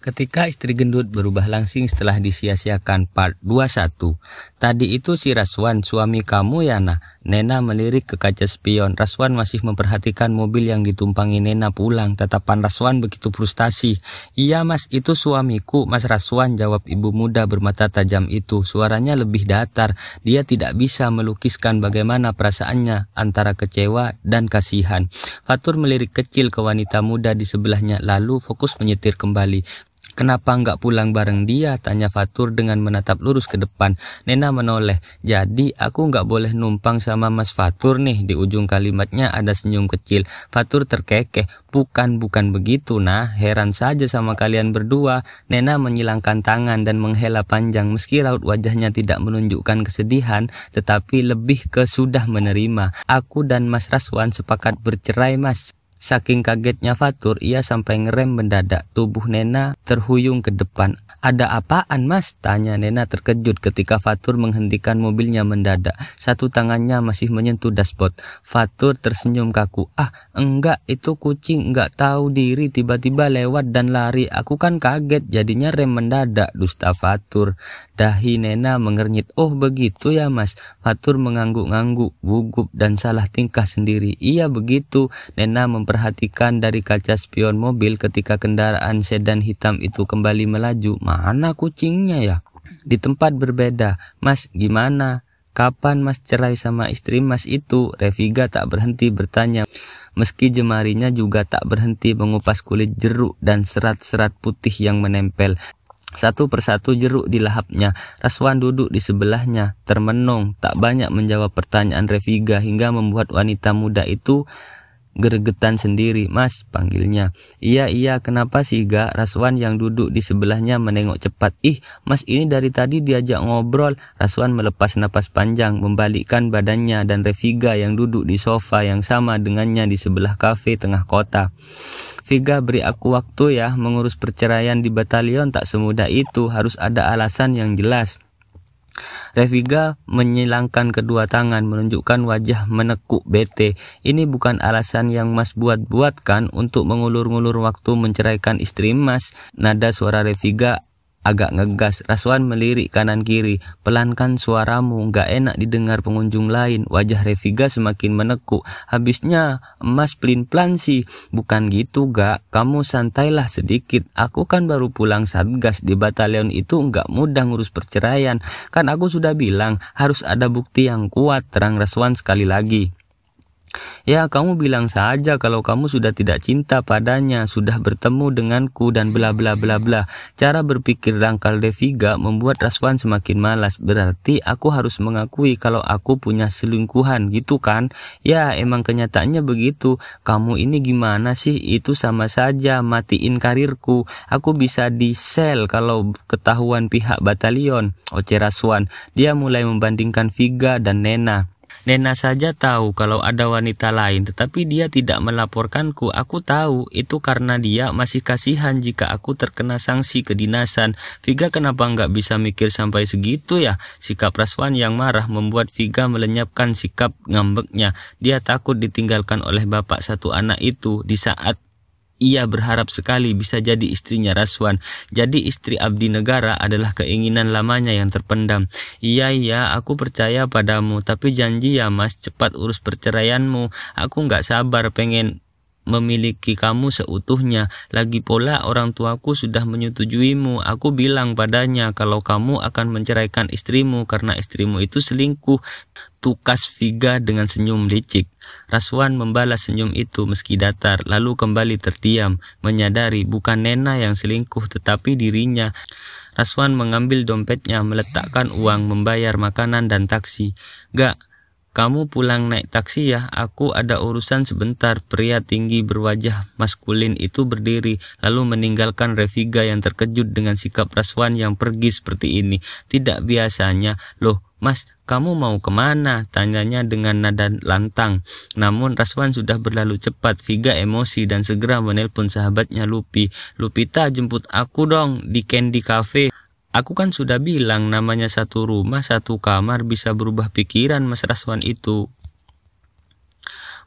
Ketika istri gendut berubah langsing setelah disia-siakan part 21. Tadi itu si Raswan, suami kamu ya nah? Nena melirik ke kaca spion. Raswan masih memperhatikan mobil yang ditumpangi Nena pulang. Tatapan Raswan begitu frustasi. Iya mas, itu suamiku, Mas Raswan, jawab ibu muda bermata tajam itu. Suaranya lebih datar. Dia tidak bisa melukiskan bagaimana perasaannya antara kecewa dan kasihan. Fatur melirik kecil ke wanita muda di sebelahnya, lalu fokus menyetir kembali. Kenapa nggak pulang bareng dia? Tanya Fatur dengan menatap lurus ke depan. Nena menoleh. Jadi aku nggak boleh numpang sama Mas Fatur nih. Di ujung kalimatnya ada senyum kecil. Fatur terkekeh. Bukan begitu nah. Heran saja sama kalian berdua. Nena menyilangkan tangan dan menghela panjang. Meski raut wajahnya tidak menunjukkan kesedihan, tetapi lebih ke sudah menerima. Aku dan Mas Raswan sepakat bercerai mas. Saking kagetnya Fatur, ia sampai ngerem mendadak. Tubuh Nena terhuyung ke depan. Ada apaan mas? Tanya Nena terkejut ketika Fatur menghentikan mobilnya mendadak. Satu tangannya masih menyentuh dashboard. Fatur tersenyum kaku. Ah enggak, itu kucing nggak tahu diri tiba-tiba lewat dan lari. Aku kan kaget jadinya rem mendadak, dusta Fatur. Dahi Nena mengernyit. Oh begitu ya mas. Fatur mengangguk-ngangguk, gugup dan salah tingkah sendiri. Iya begitu. Nena memperhatikan dari kaca spion mobil ketika kendaraan sedan hitam itu kembali melaju. Mana kucingnya ya? Di tempat berbeda. Mas gimana? Kapan mas cerai sama istri mas itu? Reviga tak berhenti bertanya. Meski jemarinya juga tak berhenti mengupas kulit jeruk dan serat-serat putih yang menempel. Satu persatu jeruk dilahapnya. Raswan duduk di sebelahnya, termenung, tak banyak menjawab pertanyaan Reviga hingga membuat wanita muda itu geregetan sendiri. Mas, panggilnya. Iya, kenapa sih gak? Raswan yang duduk di sebelahnya menengok cepat. Ih, mas ini dari tadi diajak ngobrol. Raswan melepas napas panjang, membalikkan badannya dan Reviga yang duduk di sofa yang sama dengannya di sebelah kafe tengah kota. Viga, beri aku waktu ya, mengurus perceraian di batalion tak semudah itu, harus ada alasan yang jelas. Reviga menyilangkan kedua tangan menunjukkan wajah menekuk bete. Ini bukan alasan yang mas buat-buat kan untuk mengulur-ngulur waktu menceraikan istri mas. Nada suara Reviga agak ngegas. Raswan melirik kanan kiri. Pelankan suaramu, gak enak didengar pengunjung lain. Wajah Reviga semakin menekuk. Habisnya emas pelin-pelan sih. Bukan gitu gak, kamu santailah sedikit. Aku kan baru pulang satgas. Di batalion itu gak mudah ngurus perceraian. Kan aku sudah bilang harus ada bukti yang kuat, terang Raswan sekali lagi. Ya kamu bilang saja kalau kamu sudah tidak cinta padanya, sudah bertemu denganku dan bla bla bla bla. Cara berpikir dangkal Reviga membuat Raswan semakin malas. Berarti aku harus mengakui kalau aku punya selingkuhan gitu kan? Ya emang kenyataannya begitu. Kamu ini gimana sih? Itu sama saja matiin karirku. Aku bisa di-sell kalau ketahuan pihak batalion. Oce Raswan. Dia mulai membandingkan Viga dan Nena. Nena saja tahu kalau ada wanita lain, tetapi dia tidak melaporkanku. Aku tahu itu karena dia masih kasihan jika aku terkena sanksi kedinasan. Viga kenapa nggak bisa mikir sampai segitu ya? Sikap Raswan yang marah membuat Viga melenyapkan sikap ngambeknya. Dia takut ditinggalkan oleh bapak satu anak itu di saat ia berharap sekali bisa jadi istrinya Raswan. Jadi istri abdi negara adalah keinginan lamanya yang terpendam. Iya, aku percaya padamu, tapi janji ya mas, cepat urus perceraianmu. Aku nggak sabar pengen memiliki kamu seutuhnya. Lagi pula orang tuaku sudah menyetujuimu. Aku bilang padanya kalau kamu akan menceraikan istrimu karena istrimu itu selingkuh. Tukas Viga dengan senyum licik. Raswan membalas senyum itu meski datar, lalu kembali terdiam, menyadari bukan Nena yang selingkuh tetapi dirinya. Raswan mengambil dompetnya, meletakkan uang, membayar makanan dan taksi. Gak, kamu pulang naik taksi ya, aku ada urusan sebentar. Pria tinggi berwajah maskulin itu berdiri, lalu meninggalkan Reviga yang terkejut dengan sikap Raswan yang pergi seperti ini. Tidak biasanya. Loh mas, kamu mau kemana? Tanyanya dengan nada lantang. Namun Raswan sudah berlalu cepat. Viga emosi dan segera menelpon sahabatnya Lupi. Lupita, jemput aku dong di Candy Cafe. Aku kan sudah bilang namanya satu rumah, satu kamar, bisa berubah pikiran mas Raswan itu.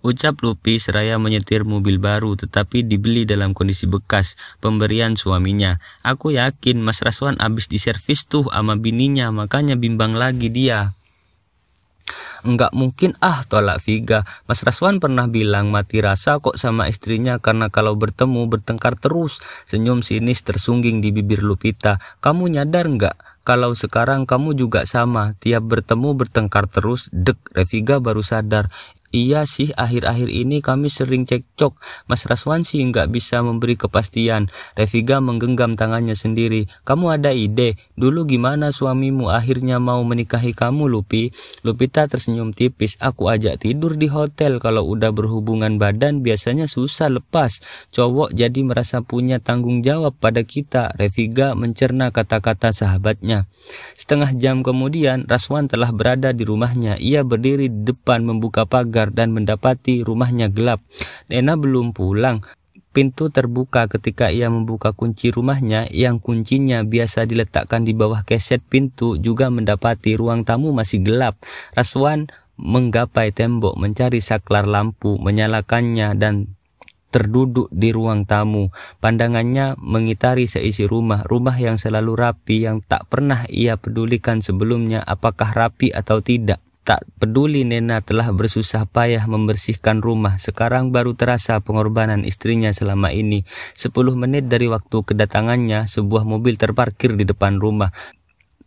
Ucap Lupi seraya menyetir mobil baru tetapi dibeli dalam kondisi bekas, pemberian suaminya. Aku yakin Mas Raswan abis diservis tuh sama bininya, makanya bimbang lagi dia. Enggak mungkin tolak Viga. Mas Raswan pernah bilang mati rasa kok sama istrinya karena kalau bertemu bertengkar terus. Senyum sinis tersungging di bibir Lupita. Kamu nyadar enggak kalau sekarang kamu juga sama, tiap bertemu bertengkar terus? Dek, Reviga baru sadar. Iya sih, akhir-akhir ini kami sering cekcok. Mas Raswan sih nggak bisa memberi kepastian. Reviga menggenggam tangannya sendiri. Kamu ada ide? Dulu gimana suamimu akhirnya mau menikahi kamu, Lupi? Lupita tersenyum tipis. Aku ajak tidur di hotel. Kalau udah berhubungan badan biasanya susah lepas. Cowok jadi merasa punya tanggung jawab pada kita. Reviga mencerna kata-kata sahabatnya. Setengah jam kemudian, Raswan telah berada di rumahnya. Ia berdiri di depan membuka pagar dan mendapati rumahnya gelap. Nena belum pulang. Pintu terbuka ketika ia membuka kunci rumahnya yang kuncinya biasa diletakkan di bawah keset pintu, juga mendapati ruang tamu masih gelap. Raswan menggapai tembok mencari saklar lampu, menyalakannya dan terduduk di ruang tamu. Pandangannya mengitari seisi rumah yang selalu rapi, yang tak pernah ia pedulikan sebelumnya apakah rapi atau tidak. Tak peduli Nena telah bersusah payah membersihkan rumah, sekarang baru terasa pengorbanan istrinya selama ini. 10 menit dari waktu kedatangannya, sebuah mobil terparkir di depan rumah.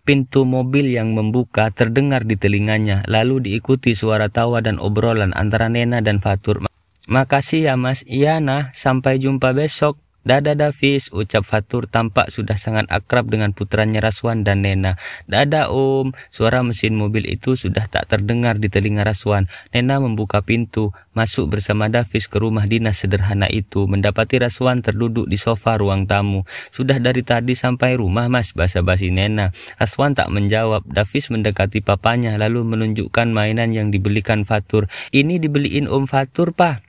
Pintu mobil yang membuka terdengar di telinganya, lalu diikuti suara tawa dan obrolan antara Nena dan Fatur. Makasih ya Mas, iya nah, sampai jumpa besok. Dadah Davis, ucap Fatur tampak sudah sangat akrab dengan putranya Raswan dan Nena. Dadah Om, suara mesin mobil itu sudah tak terdengar di telinga Raswan. Nena membuka pintu, masuk bersama Davis ke rumah dinas sederhana itu, mendapati Raswan terduduk di sofa ruang tamu. Sudah dari tadi sampai rumah Mas, basa-basi Nena. Raswan tak menjawab. Davis mendekati papanya lalu menunjukkan mainan yang dibelikan Fatur. Ini dibeliin Om Fatur, Pak.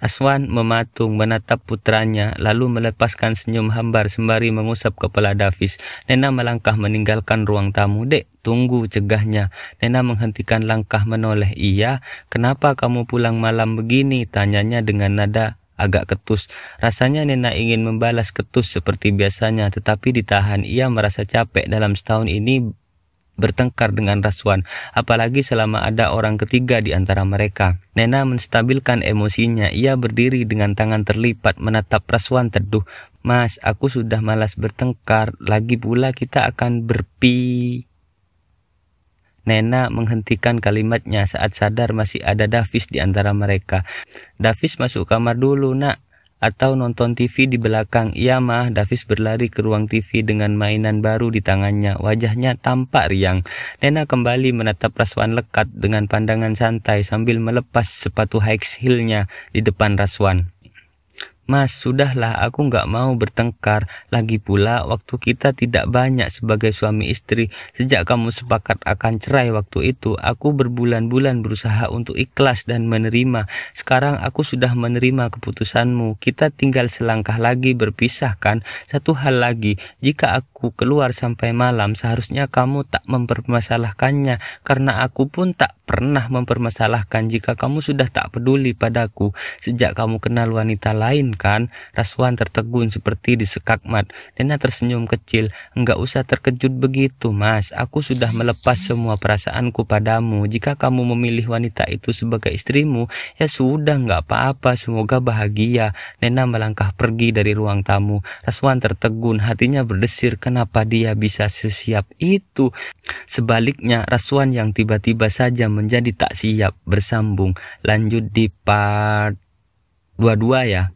Raswan mematung menatap putranya lalu melepaskan senyum hambar sembari mengusap kepala Davis. Nena melangkah meninggalkan ruang tamu. Dek, tunggu, cegahnya. Nena menghentikan langkah menoleh. Iya, kenapa kamu pulang malam begini? Tanyanya dengan nada agak ketus. Rasanya Nena ingin membalas ketus seperti biasanya, tetapi ditahan. Ia merasa capek dalam setahun ini bertengkar dengan Raswan, apalagi selama ada orang ketiga di antara mereka. Nena menstabilkan emosinya. Ia berdiri dengan tangan terlipat menatap Raswan teduh. Mas, aku sudah malas bertengkar, lagi pula kita akan Nena menghentikan kalimatnya saat sadar masih ada Davis di antara mereka. Davis masuk kamar dulu, nak. Atau nonton TV di belakang. Iya mah. Davis berlari ke ruang TV dengan mainan baru di tangannya. Wajahnya tampak riang. Nena kembali menatap Raswan lekat dengan pandangan santai sambil melepas sepatu high heel-nya di depan Raswan. Mas, sudahlah, aku nggak mau bertengkar. Lagi pula, waktu kita tidak banyak sebagai suami istri. Sejak kamu sepakat akan cerai waktu itu, aku berbulan-bulan berusaha untuk ikhlas dan menerima. Sekarang aku sudah menerima keputusanmu. Kita tinggal selangkah lagi berpisah kan? Satu hal lagi, jika aku keluar sampai malam, seharusnya kamu tak mempermasalahkannya. Karena aku pun tak pernah mempermasalahkan jika kamu sudah tak peduli padaku. Sejak kamu kenal wanita lain kan? Raswan tertegun seperti disekak mat. Nena tersenyum kecil. Enggak usah terkejut begitu, Mas. Aku sudah melepas semua perasaanku padamu. Jika kamu memilih wanita itu sebagai istrimu, ya sudah, enggak apa-apa. Semoga bahagia. Nena melangkah pergi dari ruang tamu. Raswan tertegun, hatinya berdesir. Kenapa dia bisa sesiap itu? Sebaliknya, Raswan yang tiba-tiba saja menjadi tak siap. Bersambung. Lanjut di part 22 ya.